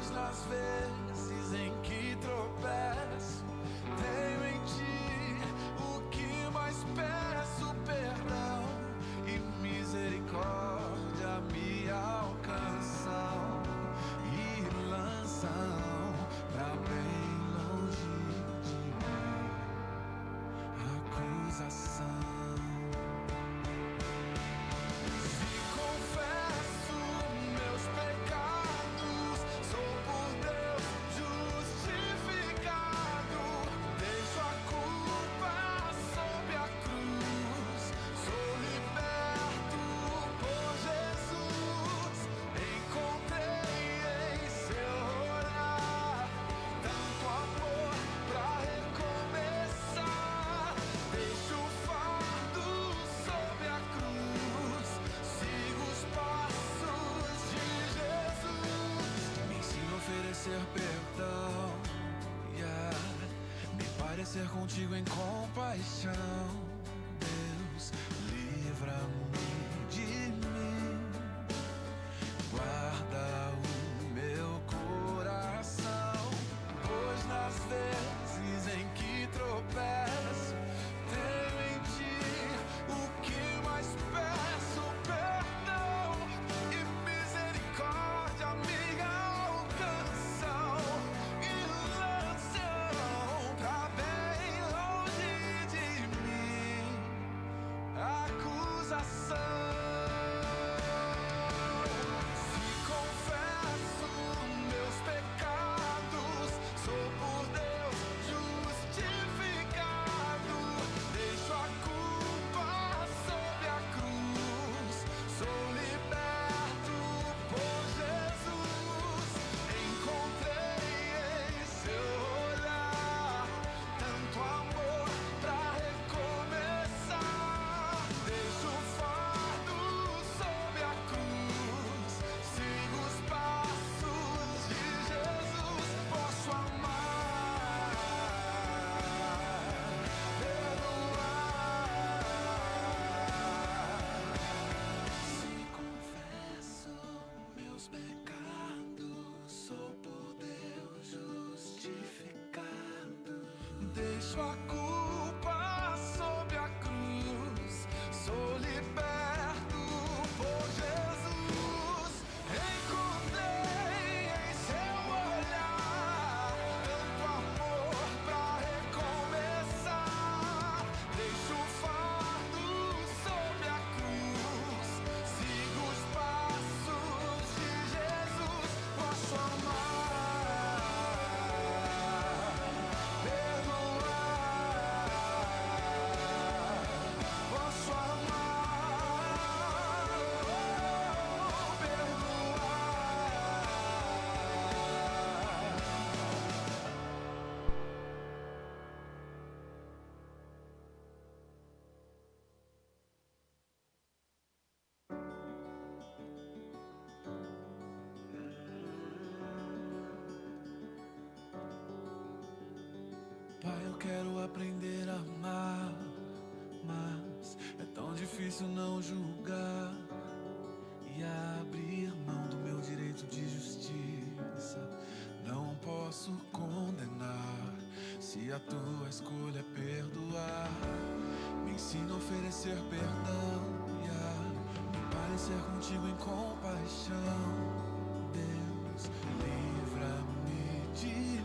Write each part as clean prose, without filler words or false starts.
Pois nas vezes em que tropeço, tenho em ti o que mais peço: perdão e misericórdia me alcançam e lançam pra bem longe de mim acusação. Se confesso meus pecados, sou por Deus justificado. Deixo a culpa sob a cruz, sou liberto por Jesus. Encontrei em seu olhar tanto amor pra recomeçar. Deixo o fardo sob a cruz, sigo os passos de Jesus. Me ensina a oferecer perdão, me parecer contigo em compaixão. Deus, livra-me de mim, guarda o meu coração. Pois nas vezes em que tropeço, tenho em ti o que mais peço: perdão e misericórdia me alcançam e lançam pra bem longe de mim acusação. Se confesso meus pecados, sou por Deus justificado. Deixo a culpa sob a cruz, sou liberto por Jesus. Encontrei em seu olhar tanto amor pra recomeçar. Deixo o fardo sob a cruz, sigo os passos de Jesus. Posso amar, perdoar. Se confesso meus pecados, sou por Deus justificado. Deixo a culpa sob a cruz, sou liberto por Jesus. Encontrei em seu olhar tanto amor pra recomeçar. Deixo o fardo sob a cruz, sigo os passos de Jesus. Posso amar, perdoar. Posso amar, Pai, eu quero aprender a amar, mas é tão difícil não julgar e abrir mão do meu direito de justiça. Não posso condenar se a tua escolha é perdoar. Me ensina a oferecer perdão e me parecer contigo em compaixão. Deus, livra-me de mim,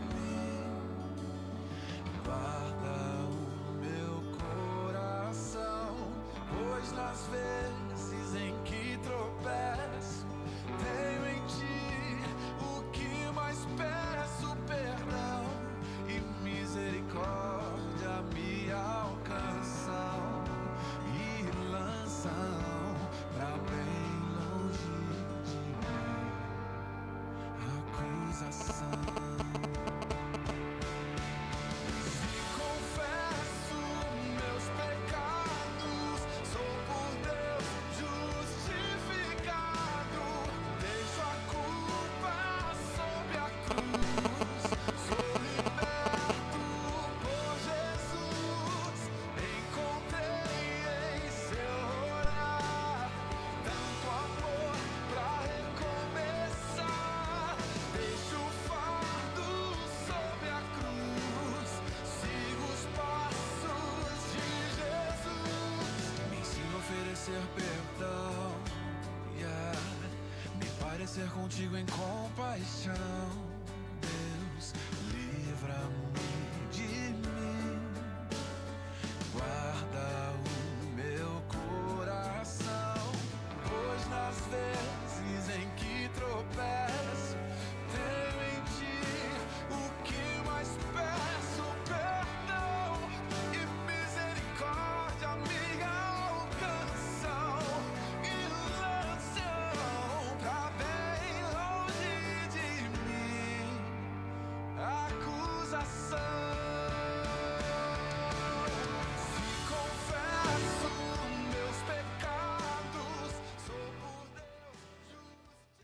guarda o meu coração. Pois nas vezes em que tropeço, tenho em ti o que mais peço: perdão e misericórdia me alcançam e lançam pra bem longe de mim acusação. Deixa o contigo em compaixão. Deus, livra-me de mim. Guarda o meu coração, pois nas vezes em que tropeço, tenho em ti o que mais peço: perdão e misericórdia me alcançam e lançam pra bem longe de mim acusação. Se confesso meus pecados, sou por Deus justiça.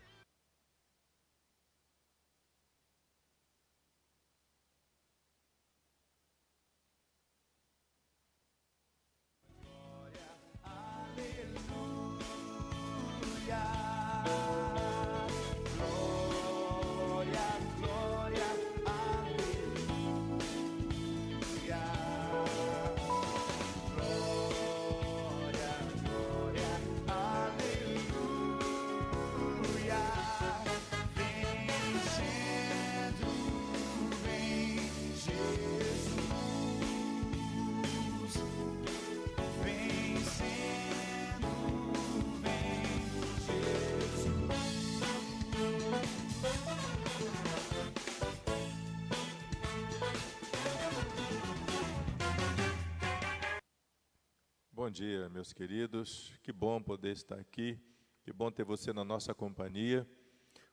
Bom dia, meus queridos. Que bom poder estar aqui. Que bom ter você na nossa companhia.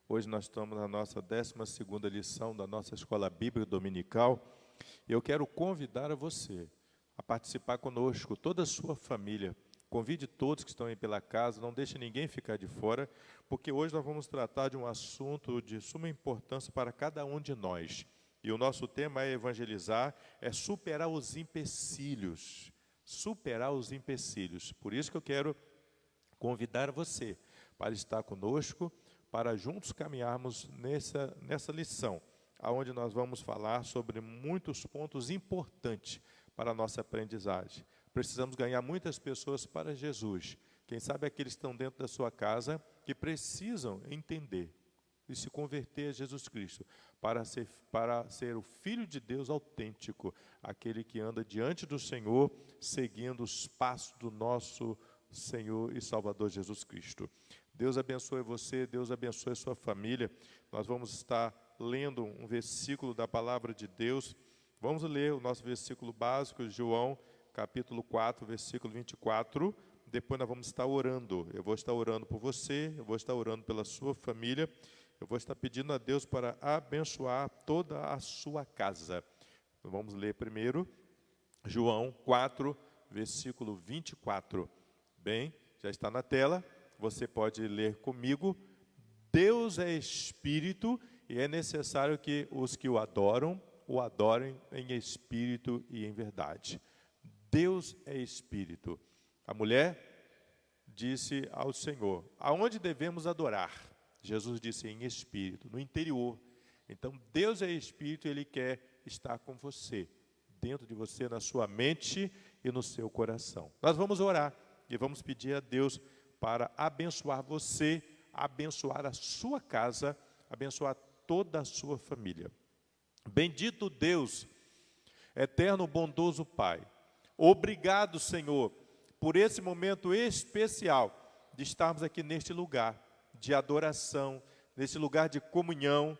Hoje nós estamos na nossa 12ª lição da nossa Escola Bíblica Dominical. E eu quero convidar a você a participar conosco, toda a sua família. Convide todos que estão aí pela casa, não deixe ninguém ficar de fora, porque hoje nós vamos tratar de um assunto de suma importância para cada um de nós. E o nosso tema é evangelizar, é superar os empecilhos. Superar os empecilhos. Por isso que eu quero convidar você para estar conosco, para juntos caminharmos nessa lição, onde nós vamos falar sobre muitos pontos importantes para a nossa aprendizagem. Precisamos ganhar muitas pessoas para Jesus. Quem sabe aqueles que estão dentro da sua casa que precisam entender e se converter a Jesus Cristo, para ser o Filho de Deus autêntico, aquele que anda diante do Senhor, seguindo os passos do nosso Senhor e Salvador Jesus Cristo. Deus abençoe você, Deus abençoe a sua família. Nós vamos estar lendo um versículo da palavra de Deus. Vamos ler o nosso versículo básico, João, capítulo 4, versículo 24. Depois nós vamos estar orando. Eu vou estar orando por você, eu vou estar orando pela sua família. Eu vou estar pedindo a Deus para abençoar toda a sua casa. Vamos ler primeiro, João 4, versículo 24. Bem, já está na tela, você pode ler comigo. Deus é Espírito e é necessário que os que o adorem em espírito e em verdade. Deus é Espírito. A mulher disse ao Senhor: aonde devemos adorar? Jesus disse: em espírito, no interior. Então, Deus é Espírito e Ele quer estar com você, dentro de você, na sua mente e no seu coração. Nós vamos orar e vamos pedir a Deus para abençoar você, abençoar a sua casa, abençoar toda a sua família. Bendito Deus, eterno bondoso Pai, obrigado, Senhor, por esse momento especial de estarmos aqui neste lugar de adoração, nesse lugar de comunhão,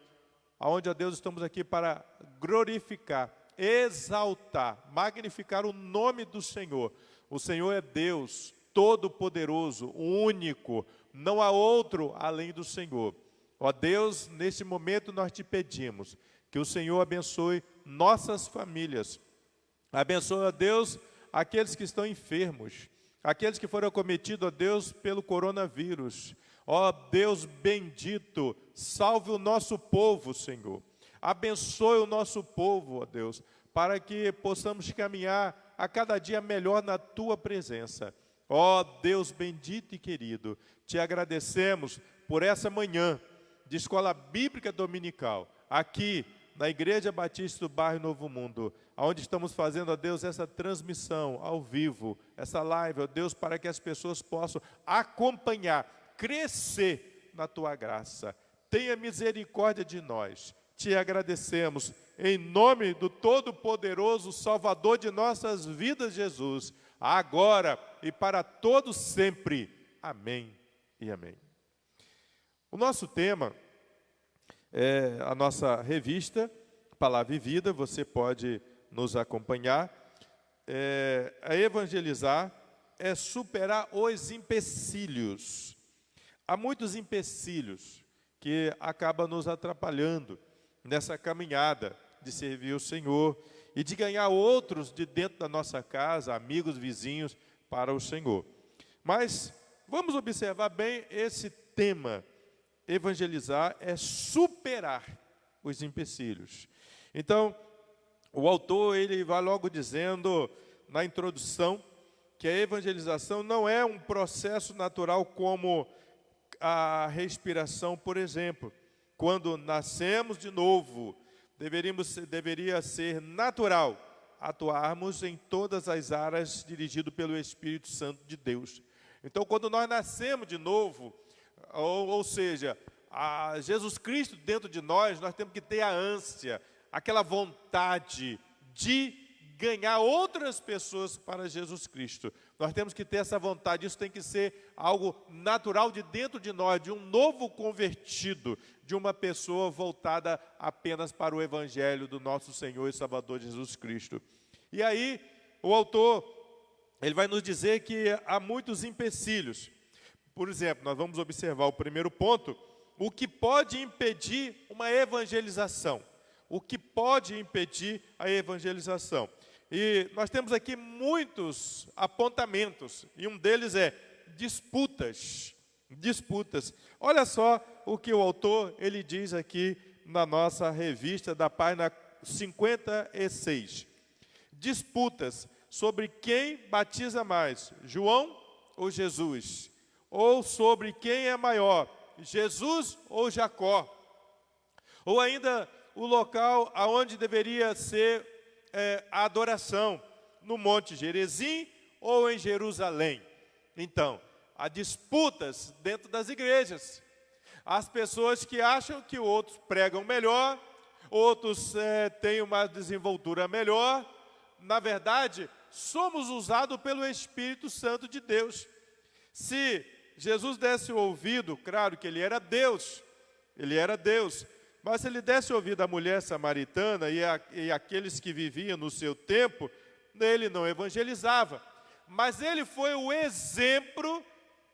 onde, ó Deus, estamos aqui para glorificar, exaltar, magnificar o nome do Senhor. O Senhor é Deus todo-poderoso, único, não há outro além do Senhor. Ó Deus, nesse momento nós te pedimos que o Senhor abençoe nossas famílias. Abençoe, ó Deus, aqueles que estão enfermos, aqueles que foram acometidos, ó Deus, pelo coronavírus. Ó Deus bendito, salve o nosso povo, Senhor. Abençoe o nosso povo, ó Deus, para que possamos caminhar a cada dia melhor na Tua presença. Ó Deus bendito e querido, te agradecemos por essa manhã de Escola Bíblica Dominical, aqui na Igreja Batista do Bairro Novo Mundo, onde estamos fazendo, ó Deus, essa transmissão ao vivo, essa live, ó Deus, para que as pessoas possam acompanhar, crescer na Tua graça. tenha misericórdia de nós. Te agradecemos, em nome do Todo-Poderoso Salvador de nossas vidas, Jesus, agora e para todos sempre. Amém e amém. O nosso tema é a nossa revista, Palavra e Vida, você pode nos acompanhar. A evangelizar é superar os empecilhos. Há muitos empecilhos que acabam nos atrapalhando nessa caminhada de servir o Senhor e de ganhar outros de dentro da nossa casa, amigos, vizinhos, para o Senhor. Mas vamos observar bem esse tema. Evangelizar é superar os empecilhos. Então, o autor ele vai logo dizendo na introdução que a evangelização não é um processo natural como a respiração, por exemplo. Quando nascemos de novo, deveria ser natural atuarmos em todas as áreas dirigido pelo Espírito Santo de Deus. Então, quando nós nascemos de novo, ou seja, a Jesus Cristo dentro de nós temos que ter a ânsia, aquela vontade de ganhar outras pessoas para Jesus Cristo. Nós temos que ter essa vontade, isso tem que ser algo natural de dentro de nós, de um novo convertido, de uma pessoa voltada apenas para o Evangelho do nosso Senhor e Salvador Jesus Cristo. E aí, o autor, ele vai nos dizer que há muitos empecilhos. Por exemplo, nós vamos observar o primeiro ponto, o que pode impedir uma evangelização. O que pode impedir a evangelização. E nós temos aqui muitos apontamentos, e um deles é disputas. Disputas. Olha só o que o autor ele diz aqui na nossa revista, da página 56. Disputas sobre quem batiza mais, João ou Jesus? Ou sobre quem é maior, Jesus ou Jacó? Ou ainda o local aonde deveria ser a adoração, no Monte Gerizim ou em Jerusalém? Então, há disputas dentro das igrejas. As pessoas que acham que outros pregam melhor, outros têm uma desenvoltura melhor. Na verdade, somos usados pelo Espírito Santo de Deus. Se Jesus desse o ouvido, claro que ele era Deus, mas se ele desse ouvido à mulher samaritana e aqueles que viviam no seu tempo, ele não evangelizava. Mas ele foi o exemplo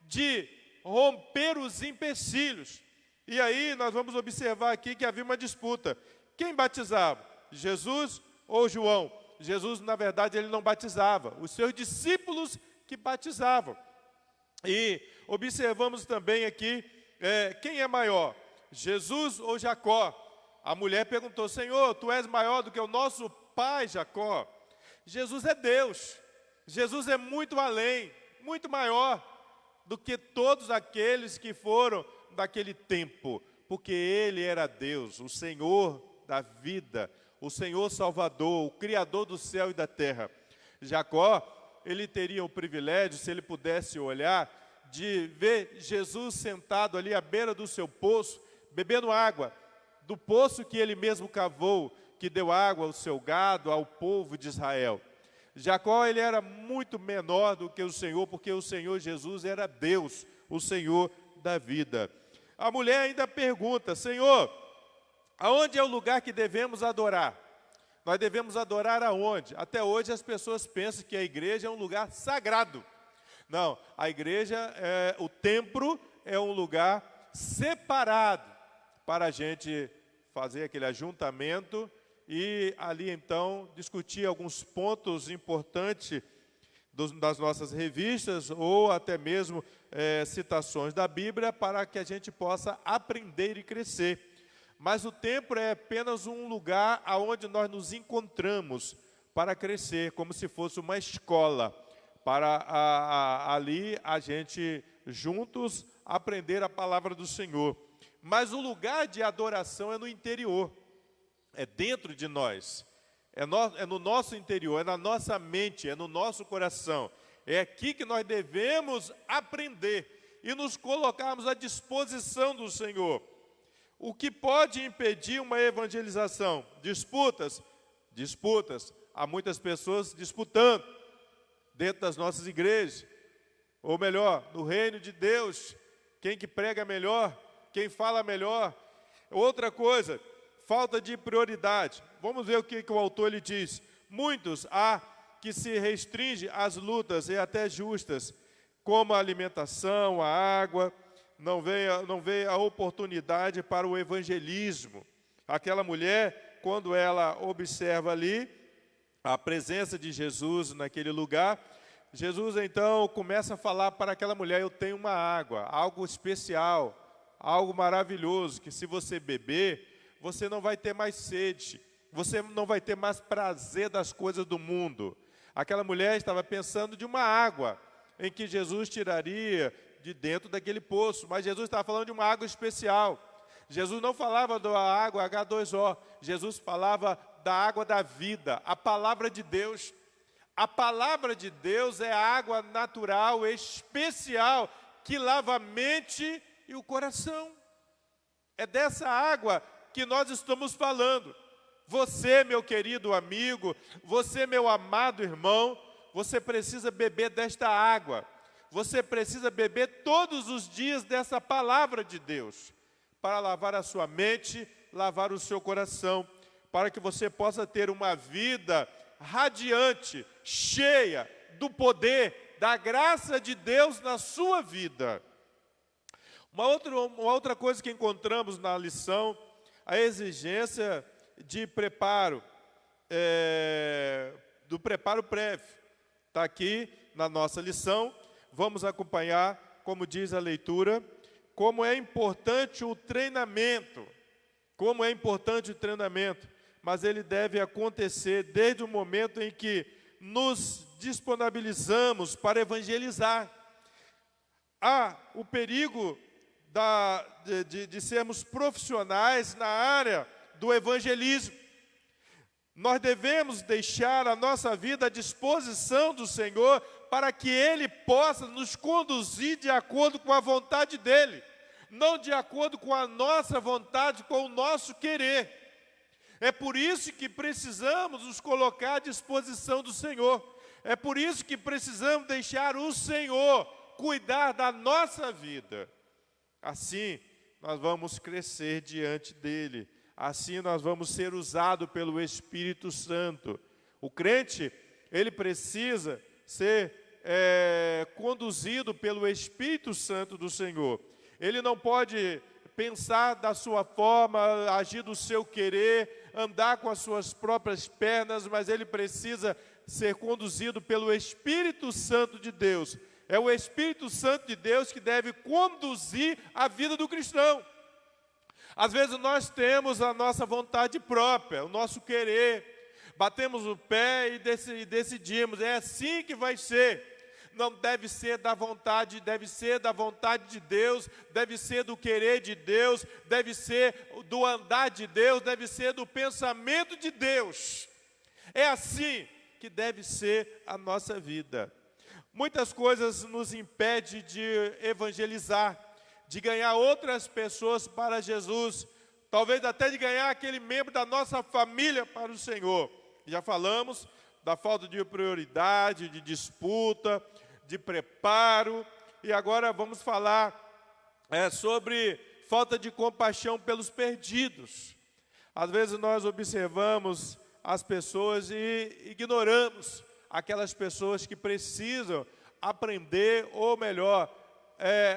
de romper os empecilhos. E aí nós vamos observar aqui que havia uma disputa. Quem batizava? Jesus ou João? Jesus, na verdade, ele não batizava. Os seus discípulos que batizavam. E observamos também aqui, quem é maior? Jesus ou Jacó? A mulher perguntou, Senhor, tu és maior do que o nosso pai Jacó? Jesus é Deus. Jesus é muito além, muito maior do que todos aqueles que foram daquele tempo, porque ele era Deus, o Senhor da vida, o Senhor Salvador, o Criador do céu e da terra. Jacó, ele teria o privilégio, se ele pudesse olhar, de ver Jesus sentado ali à beira do seu poço, bebendo água, do poço que ele mesmo cavou, que deu água ao seu gado, ao povo de Israel. Jacó, ele era muito menor do que o Senhor, porque o Senhor Jesus era Deus, o Senhor da vida. A mulher ainda pergunta, Senhor, aonde é o lugar que devemos adorar? Nós devemos adorar aonde? Até hoje as pessoas pensam que a igreja é um lugar sagrado. Não, a igreja, o templo é um lugar separado para a gente fazer aquele ajuntamento e ali então discutir alguns pontos importantes das nossas revistas ou até mesmo citações da Bíblia para que a gente possa aprender e crescer. Mas o templo é apenas um lugar onde nós nos encontramos para crescer, como se fosse uma escola, para ali a gente juntos aprender a palavra do Senhor. Mas o lugar de adoração é no interior, é dentro de nós, é no nosso interior, é na nossa mente, é no nosso coração. É aqui que nós devemos aprender e nos colocarmos à disposição do Senhor. O que pode impedir uma evangelização? Disputas? Disputas. Há muitas pessoas disputando dentro das nossas igrejas. Ou melhor, no reino de Deus. Quem que prega melhor? Quem fala melhor? Outra coisa, falta de prioridade. Vamos ver o que o autor ele diz. Muitos há que se restringe às lutas e até justas, como a alimentação, a água, não vê a oportunidade para o evangelismo. Aquela mulher, quando ela observa ali a presença de Jesus naquele lugar, Jesus então começa a falar para aquela mulher: eu tenho uma água, algo especial, algo maravilhoso, que se você beber, você não vai ter mais sede, você não vai ter mais prazer das coisas do mundo. Aquela mulher estava pensando de uma água em que Jesus tiraria de dentro daquele poço, mas Jesus estava falando de uma água especial. Jesus não falava da água H2O, Jesus falava da água da vida, a palavra de Deus. A palavra de Deus é a água natural, especial, que lava a mente e o coração. É dessa água que nós estamos falando. Você, meu querido amigo, você, meu amado irmão, você precisa beber desta água. Você precisa beber todos os dias dessa palavra de Deus, para lavar a sua mente, lavar o seu coração, para que você possa ter uma vida radiante, cheia do poder, da graça de Deus na sua vida. Uma outra coisa que encontramos na lição, a exigência de preparo, do preparo prévio. Está aqui na nossa lição, vamos acompanhar, como diz a leitura, como é importante o treinamento, mas ele deve acontecer desde o momento em que nos disponibilizamos para evangelizar. Há o perigo de sermos profissionais na área do evangelismo. Nós devemos deixar a nossa vida à disposição do Senhor para que Ele possa nos conduzir de acordo com a vontade dEle, não de acordo com a nossa vontade, com o nosso querer. É por isso que precisamos nos colocar à disposição do Senhor. É por isso que precisamos deixar o Senhor cuidar da nossa vida. Assim, nós vamos crescer diante dEle. Assim, nós vamos ser usados pelo Espírito Santo. O crente, ele precisa ser conduzido pelo Espírito Santo do Senhor. Ele não pode pensar da sua forma, agir do seu querer, andar com as suas próprias pernas, mas ele precisa ser conduzido pelo Espírito Santo de Deus. É o Espírito Santo de Deus que deve conduzir a vida do cristão. Às vezes nós temos a nossa vontade própria, o nosso querer, batemos o pé e decidimos, é assim que vai ser. Não deve ser da vontade, deve ser da vontade de Deus, deve ser do querer de Deus, deve ser do andar de Deus, deve ser do pensamento de Deus. É assim que deve ser a nossa vida. Muitas coisas nos impedem de evangelizar, de ganhar outras pessoas para Jesus, talvez até de ganhar aquele membro da nossa família para o Senhor. Já falamos da falta de prioridade, de disputa, de preparo, e agora vamos falar sobre falta de compaixão pelos perdidos. Às vezes nós observamos as pessoas e ignoramos aquelas pessoas que precisam aprender, ou melhor,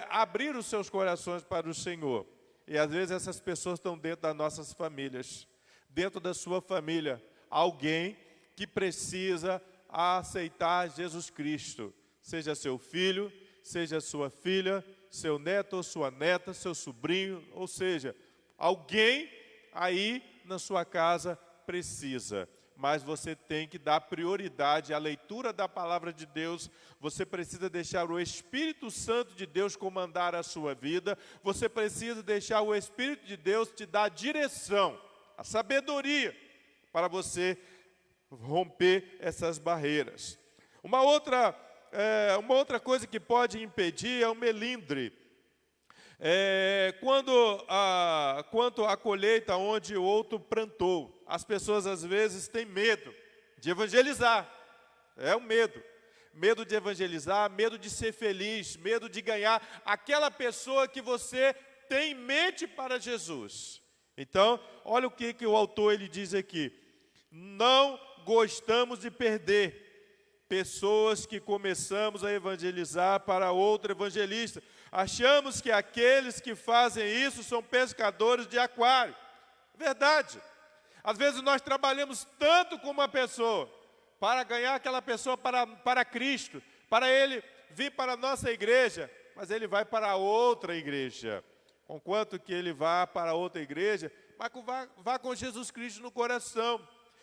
abrir os seus corações para o Senhor. E às vezes essas pessoas estão dentro das nossas famílias, dentro da sua família, alguém que precisa aceitar Jesus Cristo, seja seu filho, seja sua filha, seu neto ou sua neta, seu sobrinho, ou seja, alguém aí na sua casa precisa. Mas você tem que dar prioridade à leitura da palavra de Deus, você precisa deixar o Espírito Santo de Deus comandar a sua vida, você precisa deixar o Espírito de Deus te dar a direção, a sabedoria, para você romper essas barreiras. Uma outra coisa que pode impedir é o melindre. Quanto à colheita onde o outro plantou, as pessoas às vezes têm medo de evangelizar. É o medo. Medo de evangelizar, medo de ser feliz, medo de ganhar aquela pessoa que você tem em mente para Jesus. Então, olha o que o autor ele diz aqui. Não gostamos de perder pessoas que começamos a evangelizar para outro evangelista. Achamos que aqueles que fazem isso são pescadores de aquário. Verdade. Às vezes nós trabalhamos tanto com uma pessoa para ganhar aquela pessoa para Cristo, para ele vir para a nossa igreja, mas ele vai para outra igreja. Conquanto que ele vá para outra igreja, mas vá com Jesus Cristo no coração.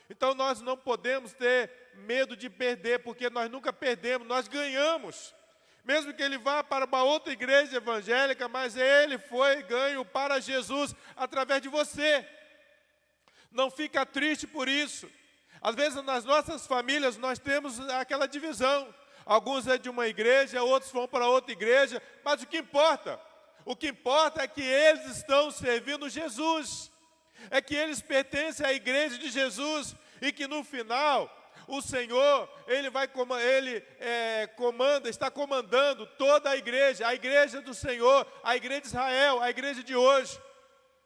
Então nós não podemos ter medo de perder, porque nós nunca perdemos, nós ganhamos. Mesmo que ele vá para uma outra igreja evangélica, mas ele foi ganho para Jesus através de você. Não fica triste por isso. Às vezes nas nossas famílias nós temos aquela divisão. Alguns é de uma igreja, outros vão para outra igreja, mas o que importa? O que importa é que eles estão servindo Jesus. É que eles pertencem à igreja de Jesus e que no final o Senhor, está comandando toda a igreja do Senhor, a igreja de Israel, a igreja de hoje.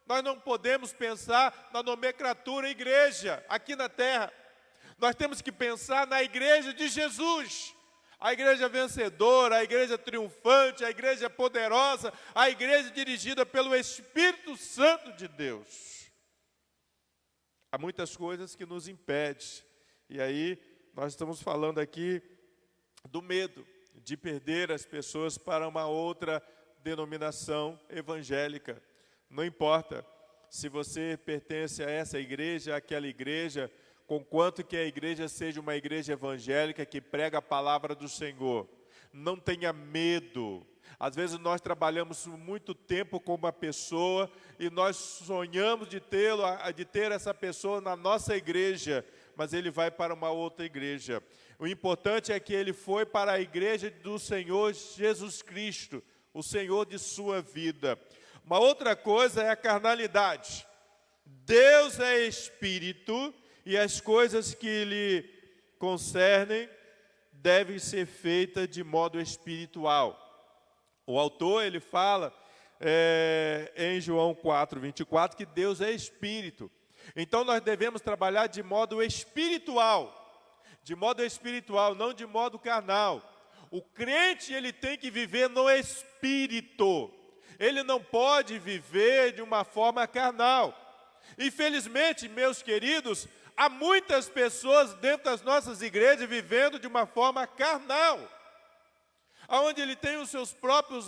Nós não podemos pensar na nomenclatura igreja aqui na terra. Nós temos que pensar na igreja de Jesus. A igreja vencedora, a igreja triunfante, a igreja poderosa, a igreja dirigida pelo Espírito Santo de Deus. Há muitas coisas que nos impedem. E aí, nós estamos falando aqui do medo de perder as pessoas para uma outra denominação evangélica. Não importa se você pertence a essa igreja, àquela igreja, conquanto que a igreja seja uma igreja evangélica que prega a palavra do Senhor. Não tenha medo. Às vezes nós trabalhamos muito tempo com uma pessoa e nós sonhamos de ter essa pessoa na nossa igreja, mas ele vai para uma outra igreja. O importante é que ele foi para a igreja do Senhor Jesus Cristo, o Senhor de sua vida. Uma outra coisa é a carnalidade. Deus é espírito e as coisas que lhe concernem devem ser feitas de modo espiritual. O autor, ele fala em João 4:24, que Deus é espírito. Então nós devemos trabalhar de modo espiritual, não de modo carnal. O crente, ele tem que viver no espírito. Ele não pode viver de uma forma carnal. Infelizmente, meus queridos, há muitas pessoas dentro das nossas igrejas vivendo de uma forma carnal, onde ele tem suas próprias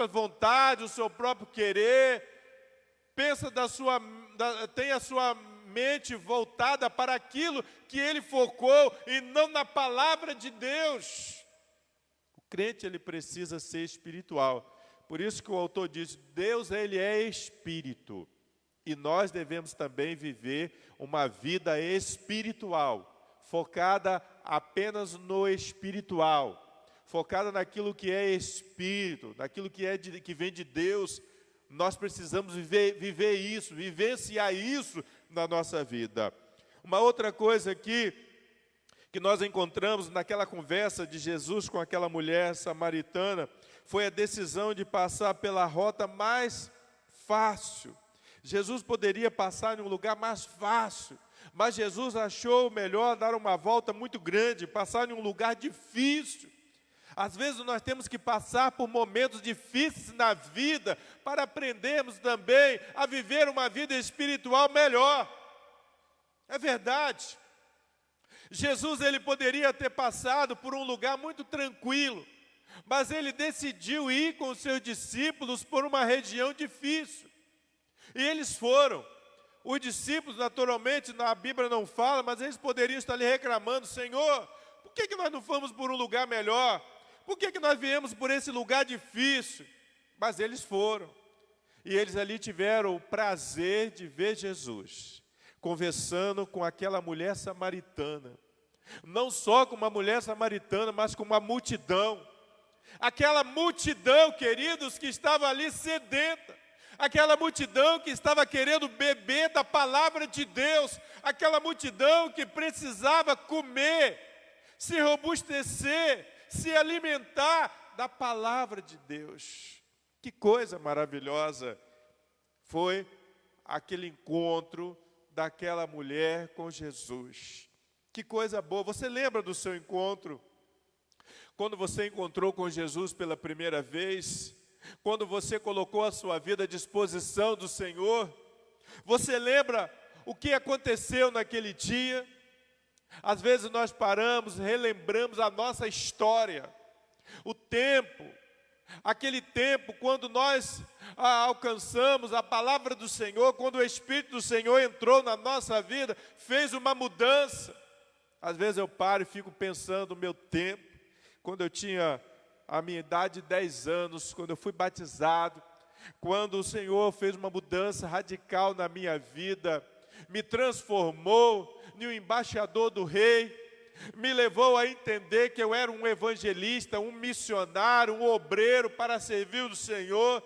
vontades, o seu próprio querer, tem a sua mente voltada para aquilo que ele focou e não na palavra de Deus. O crente, ele precisa ser espiritual. Por isso que o autor diz, Deus, ele é espírito. E nós devemos também viver uma vida espiritual, focada apenas no espiritual, focada naquilo que é espírito, naquilo que vem de Deus. Nós precisamos viver isso, vivenciar isso na nossa vida. Uma outra coisa aqui, que nós encontramos naquela conversa de Jesus com aquela mulher samaritana, foi a decisão de passar pela rota mais fácil. Jesus poderia passar em um lugar mais fácil, mas Jesus achou melhor dar uma volta muito grande, passar em um lugar difícil. Às vezes nós temos que passar por momentos difíceis na vida para aprendermos também a viver uma vida espiritual melhor. É verdade. Jesus, ele poderia ter passado por um lugar muito tranquilo, mas ele decidiu ir com os seus discípulos por uma região difícil. E eles foram. Os discípulos, naturalmente, na Bíblia não fala, mas eles poderiam estar ali reclamando, Senhor, por que nós não fomos por um lugar melhor? Por que nós viemos por esse lugar difícil? Mas eles foram. E eles ali tiveram o prazer de ver Jesus conversando com aquela mulher samaritana. Não só com uma mulher samaritana, mas com uma multidão. Aquela multidão, queridos, que estava ali sedenta. Aquela multidão que estava querendo beber da palavra de Deus. Aquela multidão que precisava comer, se robustecer, se alimentar da palavra de Deus. Que coisa maravilhosa foi aquele encontro daquela mulher com Jesus. Que coisa boa. Você lembra do seu encontro? Quando você encontrou com Jesus pela primeira vez, quando você colocou a sua vida à disposição do Senhor, você lembra o que aconteceu naquele dia? Às vezes nós paramos, relembramos a nossa história, o tempo, aquele tempo quando nós alcançamos a palavra do Senhor, quando o Espírito do Senhor entrou na nossa vida, fez uma mudança. Às vezes eu paro e fico pensando no meu tempo, quando eu tinha a minha idade de 10 anos, quando eu fui batizado, quando o Senhor fez uma mudança radical na minha vida, me transformou em um embaixador do Rei, me levou a entender que eu era um evangelista, um missionário, um obreiro para servir o Senhor.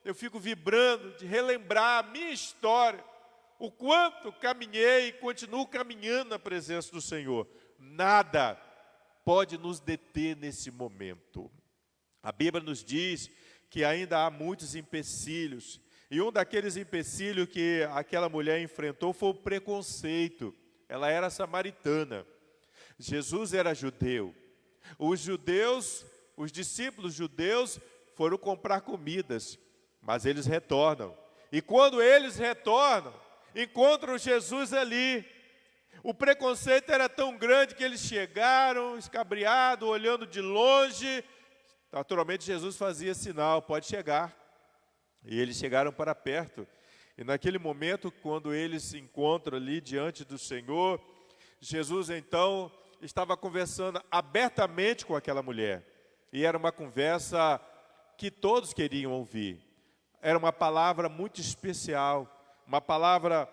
Eu fico vibrando de relembrar a minha história, o quanto caminhei e continuo caminhando na presença do Senhor. Nada pode nos deter nesse momento. A Bíblia nos diz que ainda há muitos empecilhos, e um daqueles empecilhos que aquela mulher enfrentou foi o preconceito. Ela era samaritana, Jesus era judeu. Os judeus, os discípulos judeus foram comprar comidas, mas eles retornam. E quando eles retornam, encontram Jesus ali. O preconceito era tão grande que eles chegaram, escabriados, olhando de longe. Naturalmente, Jesus fazia sinal, pode chegar. E eles chegaram para perto. E naquele momento, quando eles se encontram ali diante do Senhor, Jesus, então, estava conversando abertamente com aquela mulher. E era uma conversa que todos queriam ouvir. Era uma palavra muito especial, uma palavra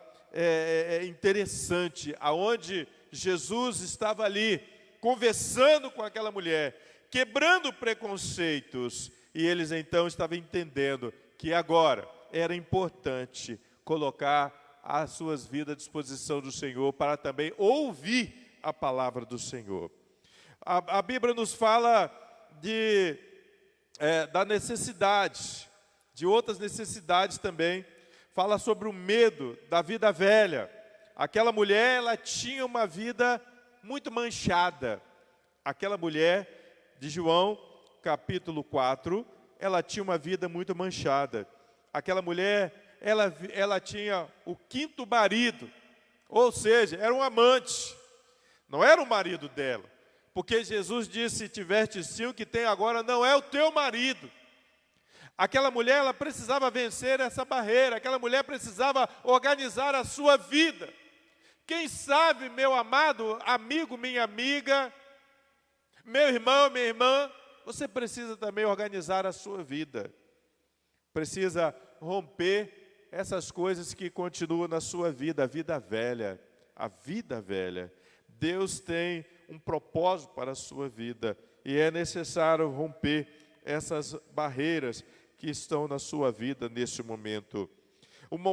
interessante, aonde Jesus estava ali, conversando com aquela mulher, quebrando preconceitos, e eles então estavam entendendo que agora era importante colocar as suas vidas à disposição do Senhor, para também ouvir a palavra do Senhor. A Bíblia nos fala da necessidade, de outras necessidades também. Fala sobre o medo da vida velha. Aquela mulher, ela tinha uma vida muito manchada. Aquela mulher de João, capítulo 4, ela tinha uma vida muito manchada. Aquela mulher, ela tinha o 5º marido, ou seja, era um amante. Não era o marido dela. Porque Jesus disse, se tiveste 5, que tem agora, não é o teu marido. Aquela mulher, ela precisava vencer essa barreira. Aquela mulher precisava organizar a sua vida. Quem sabe, meu amado amigo, minha amiga, meu irmão, minha irmã, você precisa também organizar a sua vida. Precisa romper essas coisas que continuam na sua vida, a vida velha. A vida velha. Deus tem um propósito para a sua vida. E é necessário romper essas barreiras que estão na sua vida nesse momento. Uma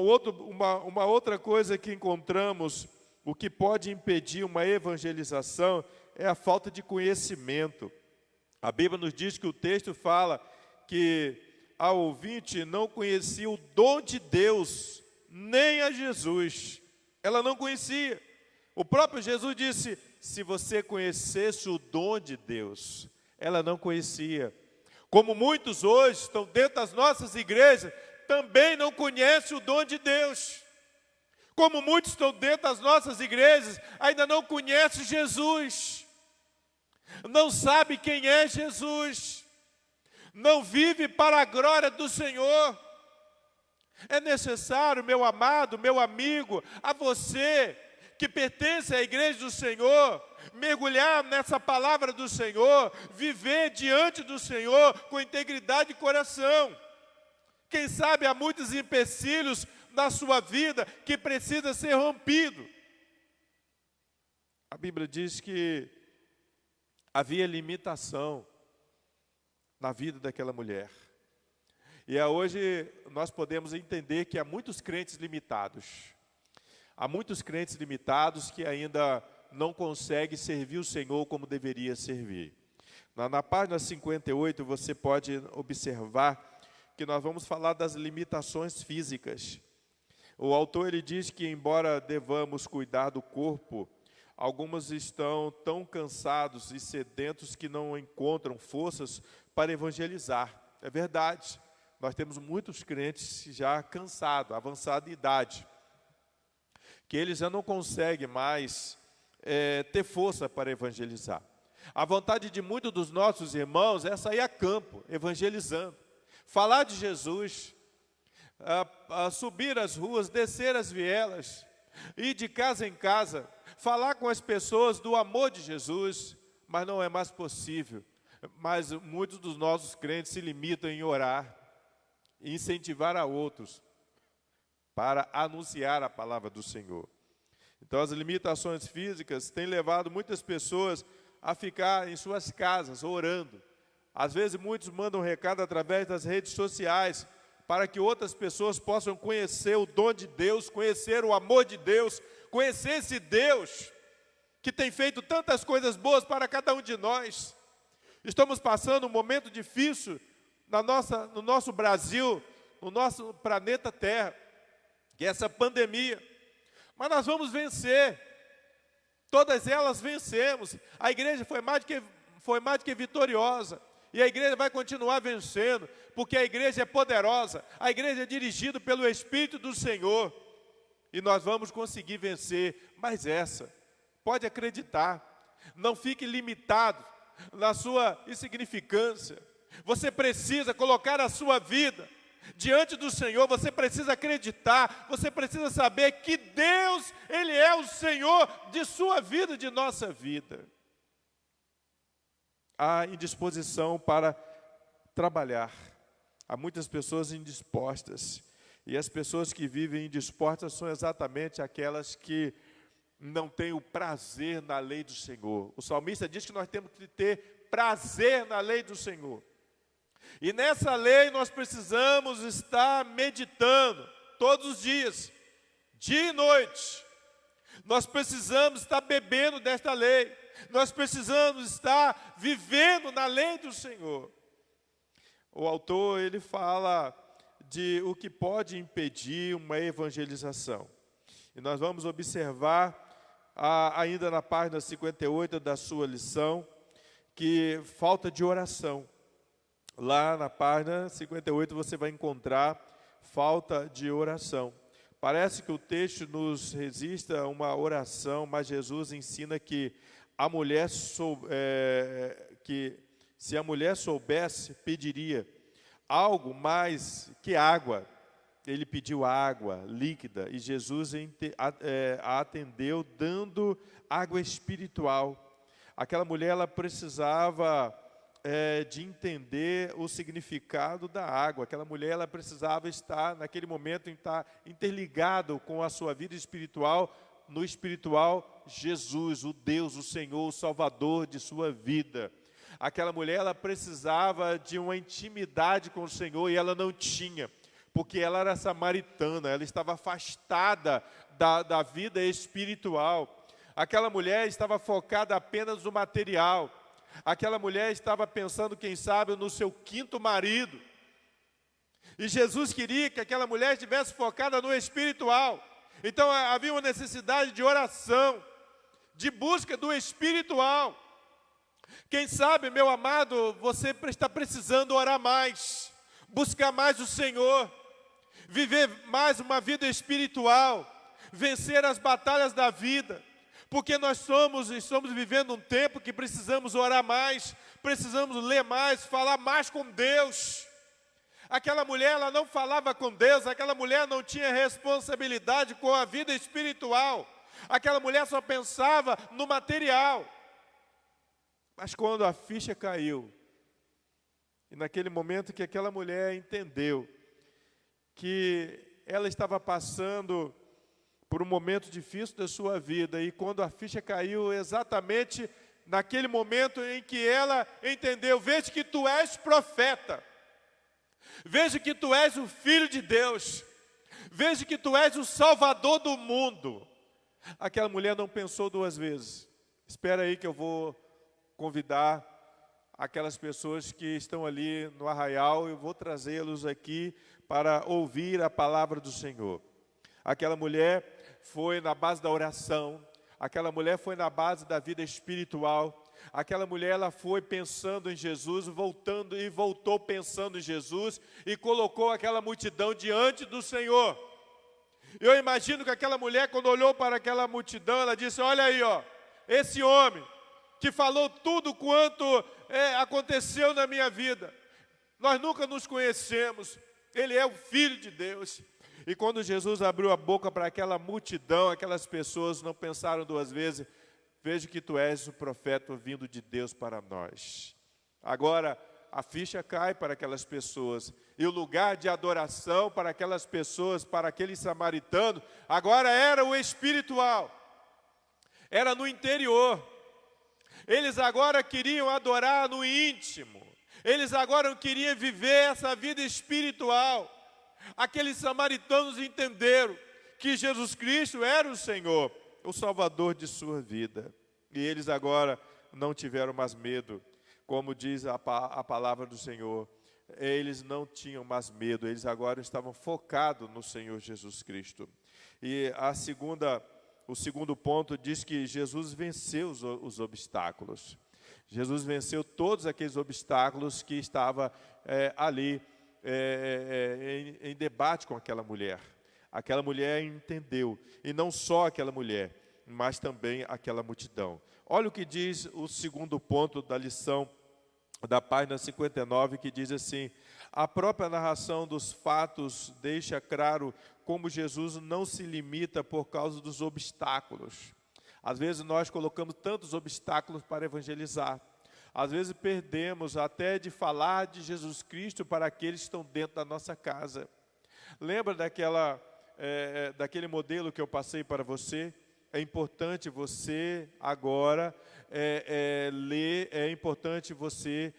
outra coisa que encontramos, o que pode impedir uma evangelização, é a falta de conhecimento. A Bíblia nos diz que o texto fala que a ouvinte não conhecia o dom de Deus, nem a Jesus. Ela não conhecia. O próprio Jesus disse, se você conhecesse o dom de Deus, ela não conhecia. Como muitos hoje estão dentro das nossas igrejas, também não conhecem o dom de Deus. Como muitos estão dentro das nossas igrejas, ainda não conhecem Jesus. Não sabe quem é Jesus. Não vive para a glória do Senhor. É necessário, meu amado, meu amigo, a você que pertence à igreja do Senhor, mergulhar nessa palavra do Senhor, viver diante do Senhor com integridade de coração. Quem sabe há muitos empecilhos na sua vida que precisa ser rompido. A Bíblia diz que havia limitação. na vida daquela mulher. E hoje nós podemos entender que há muitos crentes limitados. Há muitos crentes limitados que ainda não conseguem servir o Senhor como deveria servir. Na página 58 você pode observar que nós vamos falar das limitações físicas. O autor ele diz que embora devamos cuidar do corpo, alguns estão tão cansados e sedentos que não encontram forças para evangelizar. É verdade, nós temos muitos crentes já cansados, avançada idade, que eles já não conseguem mais ter força para evangelizar. A vontade de muitos dos nossos irmãos é sair a campo, evangelizando, falar de Jesus, subir as ruas, descer as vielas, ir de casa em casa, falar com as pessoas do amor de Jesus, mas não é mais possível. Mas muitos dos nossos crentes se limitam em orar, e incentivar a outros para anunciar a palavra do Senhor. Então as limitações físicas têm levado muitas pessoas a ficar em suas casas orando. Às vezes muitos mandam recado através das redes sociais, para que outras pessoas possam conhecer o dom de Deus, conhecer o amor de Deus, conhecer esse Deus que tem feito tantas coisas boas para cada um de nós. Estamos passando um momento difícil no nosso Brasil, no nosso planeta Terra, que é essa pandemia. Mas nós vamos vencer. Todas elas vencemos. A igreja foi mais do que vitoriosa. E a igreja vai continuar vencendo, porque a igreja é poderosa, a igreja é dirigida pelo Espírito do Senhor, e nós vamos conseguir vencer. Mas pode acreditar, não fique limitado na sua insignificância. Você precisa colocar a sua vida diante do Senhor, você precisa acreditar, você precisa saber que Deus, Ele é o Senhor de sua vida, de nossa vida. Há indisposição para trabalhar. Há muitas pessoas indispostas. E as pessoas que vivem indispostas são exatamente aquelas que não têm o prazer na lei do Senhor. O salmista diz que nós temos que ter prazer na lei do Senhor. E nessa lei nós precisamos estar meditando todos os dias, dia e noite. Nós precisamos estar bebendo desta lei. Nós precisamos estar vivendo na lei do Senhor. O autor, ele fala de o que pode impedir uma evangelização. E nós vamos observar, ainda na página 58 da sua lição, que falta de oração. Lá na página 58 você vai encontrar falta de oração. Parece que o texto nos resiste a uma oração, mas Jesus ensina que a mulher se a mulher soubesse, pediria algo mais que água. Ele pediu água líquida e Jesus a atendeu dando água espiritual. Aquela mulher ela precisava de entender o significado da água. Aquela mulher ela precisava estar naquele momento interligado com a sua vida espiritual, no espiritual Jesus, o Deus, o Senhor, o Salvador de sua vida. Aquela mulher ela precisava de uma intimidade com o Senhor e ela não tinha, porque ela era samaritana, ela estava afastada da vida espiritual. Aquela mulher estava focada apenas no material. Aquela mulher estava pensando, quem sabe, no seu quinto marido. E Jesus queria que aquela mulher estivesse focada no espiritual. Então havia uma necessidade de oração, de busca do espiritual. Quem sabe, meu amado, você está precisando orar mais, buscar mais o Senhor, viver mais uma vida espiritual, vencer as batalhas da vida. Porque nós estamos vivendo um tempo que precisamos orar mais, precisamos ler mais, falar mais com Deus. Aquela mulher, ela não falava com Deus, aquela mulher não tinha responsabilidade com a vida espiritual. Aquela mulher só pensava no material. Mas quando a ficha caiu, e naquele momento que aquela mulher entendeu que ela estava passando por um momento difícil da sua vida, e quando a ficha caiu exatamente naquele momento em que ela entendeu: vejo que tu és profeta, vejo que tu és o Filho de Deus, vejo que tu és o Salvador do mundo. Aquela mulher não pensou duas vezes. Espera aí que eu vou convidar aquelas pessoas que estão ali no arraial, eu vou trazê-los aqui para ouvir a palavra do Senhor. Aquela mulher foi na base da oração, aquela mulher foi na base da vida espiritual, aquela mulher ela foi pensando em Jesus, voltou pensando em Jesus e colocou aquela multidão diante do Senhor. Eu imagino que aquela mulher, quando olhou para aquela multidão, ela disse: olha aí, ó, esse homem que falou tudo quanto aconteceu na minha vida. Nós nunca nos conhecemos, ele é o Filho de Deus. E quando Jesus abriu a boca para aquela multidão, aquelas pessoas não pensaram duas vezes: vejo que tu és o profeta vindo de Deus para nós. Agora, a ficha cai para aquelas pessoas, e o lugar de adoração para aquelas pessoas, para aqueles samaritanos, agora era o espiritual, era no interior. Eles agora queriam adorar no íntimo, eles agora queriam viver essa vida espiritual. Aqueles samaritanos entenderam que Jesus Cristo era o Senhor, o Salvador de sua vida, e eles agora não tiveram mais medo. Como diz a palavra do Senhor, eles não tinham mais medo, eles agora estavam focados no Senhor Jesus Cristo. E o segundo ponto diz que Jesus venceu os obstáculos. Jesus venceu todos aqueles obstáculos que estavam ali em debate com aquela mulher. Aquela mulher entendeu, e não só aquela mulher, mas também aquela multidão. Olha o que diz o segundo ponto da lição da página 59, que diz assim: a própria narração dos fatos deixa claro como Jesus não se limita por causa dos obstáculos. Às vezes nós colocamos tantos obstáculos para evangelizar. Às vezes perdemos até de falar de Jesus Cristo para aqueles que estão dentro da nossa casa. Lembra daquele modelo que eu passei para você? É importante você agora ler, é importante você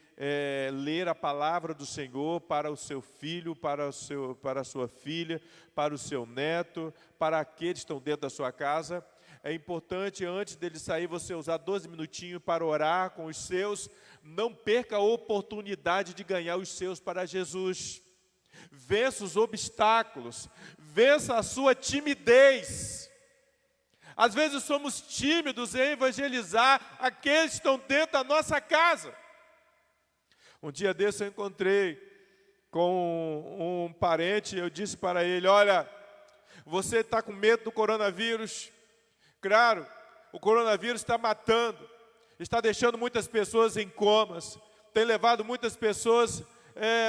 ler a palavra do Senhor para o seu filho, para a sua filha, para o seu neto, para aqueles que estão dentro da sua casa. É importante, antes dele sair, você usar 12 minutinhos para orar com os seus. Não perca a oportunidade de ganhar os seus para Jesus. Vença os obstáculos, vença a sua timidez. Às vezes somos tímidos em evangelizar aqueles que estão dentro da nossa casa. Um dia desse eu encontrei com um parente, eu disse para ele: olha, você está com medo do coronavírus? Claro, o coronavírus está matando, está deixando muitas pessoas em comas, tem levado muitas pessoas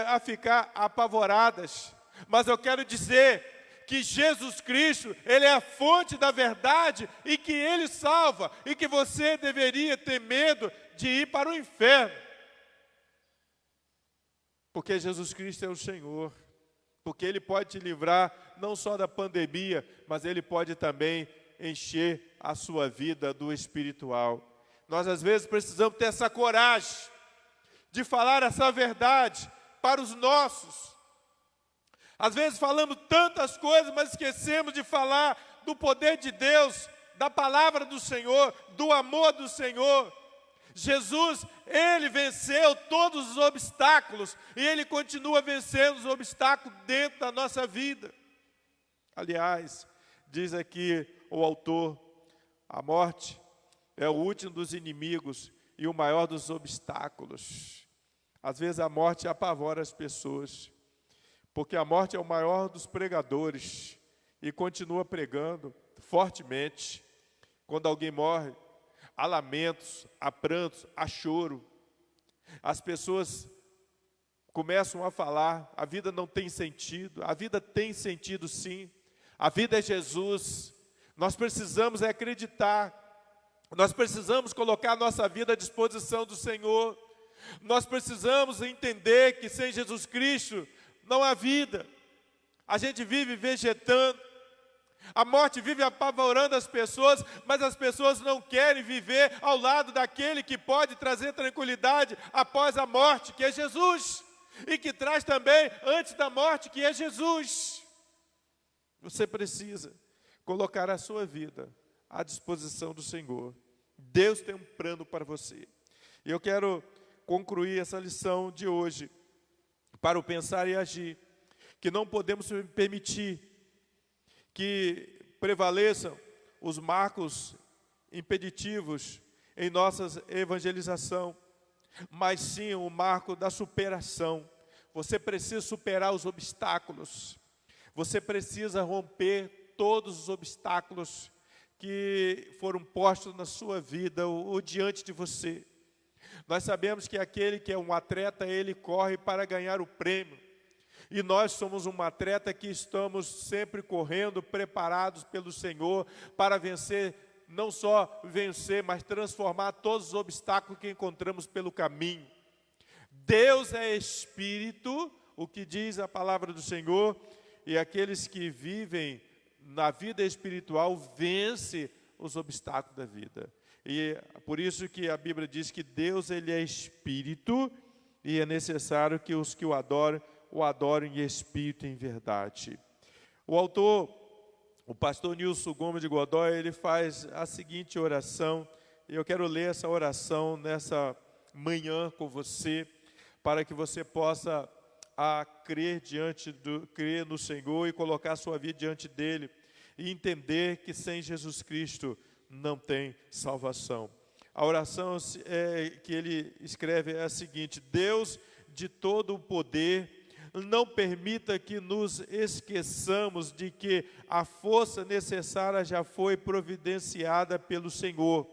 a ficar apavoradas. Mas eu quero dizer que Jesus Cristo, Ele é a fonte da verdade e que Ele salva, e que você deveria ter medo de ir para o inferno. Porque Jesus Cristo é o Senhor, porque Ele pode te livrar não só da pandemia, mas Ele pode também encher a sua vida do espiritual. Nós às vezes precisamos ter essa coragem de falar essa verdade para os nossos. Às vezes falamos tantas coisas, mas esquecemos de falar do poder de Deus, da palavra do Senhor, do amor do Senhor. Jesus, Ele venceu todos os obstáculos e Ele continua vencendo os obstáculos dentro da nossa vida. Aliás, diz aqui o autor, a morte é o último dos inimigos e o maior dos obstáculos. Às vezes a morte apavora as pessoas, porque a morte é o maior dos pregadores e continua pregando fortemente. Quando alguém morre, há lamentos, há prantos, há choro. As pessoas começam a falar: a vida não tem sentido. A vida tem sentido, sim. A vida é Jesus. Nós precisamos acreditar. Nós precisamos colocar a nossa vida à disposição do Senhor. Nós precisamos entender que sem Jesus Cristo não há vida. A gente vive vegetando, A morte vive apavorando as pessoas, mas as pessoas não querem viver ao lado daquele que pode trazer tranquilidade após a morte, que é Jesus. E que traz também antes da morte, que é Jesus. Você precisa colocar a sua vida à disposição do Senhor. Deus tem um plano para você. E eu quero concluir essa lição de hoje para o pensar e agir, que não podemos permitir que prevaleçam os marcos impeditivos em nossa evangelização, mas sim o marco da superação. Você precisa superar os obstáculos. Você precisa romper todos os obstáculos que foram postos na sua vida ou diante de você. Nós sabemos que aquele que é um atleta, ele corre para ganhar o prêmio. E nós somos um atleta que estamos sempre correndo, preparados pelo Senhor para vencer, não só vencer, mas transformar todos os obstáculos que encontramos pelo caminho. Deus é Espírito, o que diz a palavra do Senhor, e aqueles que vivem na vida espiritual vencem os obstáculos da vida. E por isso que a Bíblia diz que Deus, ele é Espírito, e é necessário que os que o adorem em espírito e em verdade. O autor, o pastor Nilson Gomes de Godoy, ele faz a seguinte oração, e eu quero ler essa oração nessa manhã com você, para que você possa crer no Senhor e colocar a sua vida diante dele, e entender que sem Jesus Cristo não tem salvação. A oração que ele escreve é a seguinte: Deus de todo o poder, não permita que nos esqueçamos de que a força necessária já foi providenciada pelo Senhor.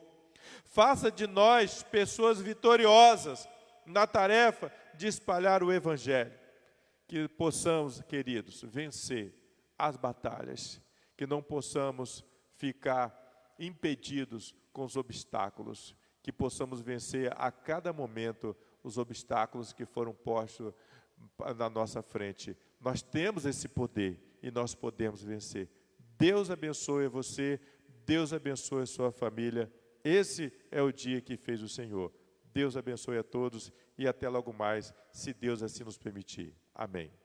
Faça de nós pessoas vitoriosas na tarefa de espalhar o Evangelho. Que possamos, queridos, vencer as batalhas. Que não possamos ficar impedidos com os obstáculos. Que possamos vencer a cada momento os obstáculos que foram postos na nossa frente. Nós temos esse poder e nós podemos vencer. Deus abençoe você, Deus abençoe a sua família. Esse é o dia que fez o Senhor. Deus abençoe a todos e até logo mais, se Deus assim nos permitir. Amém.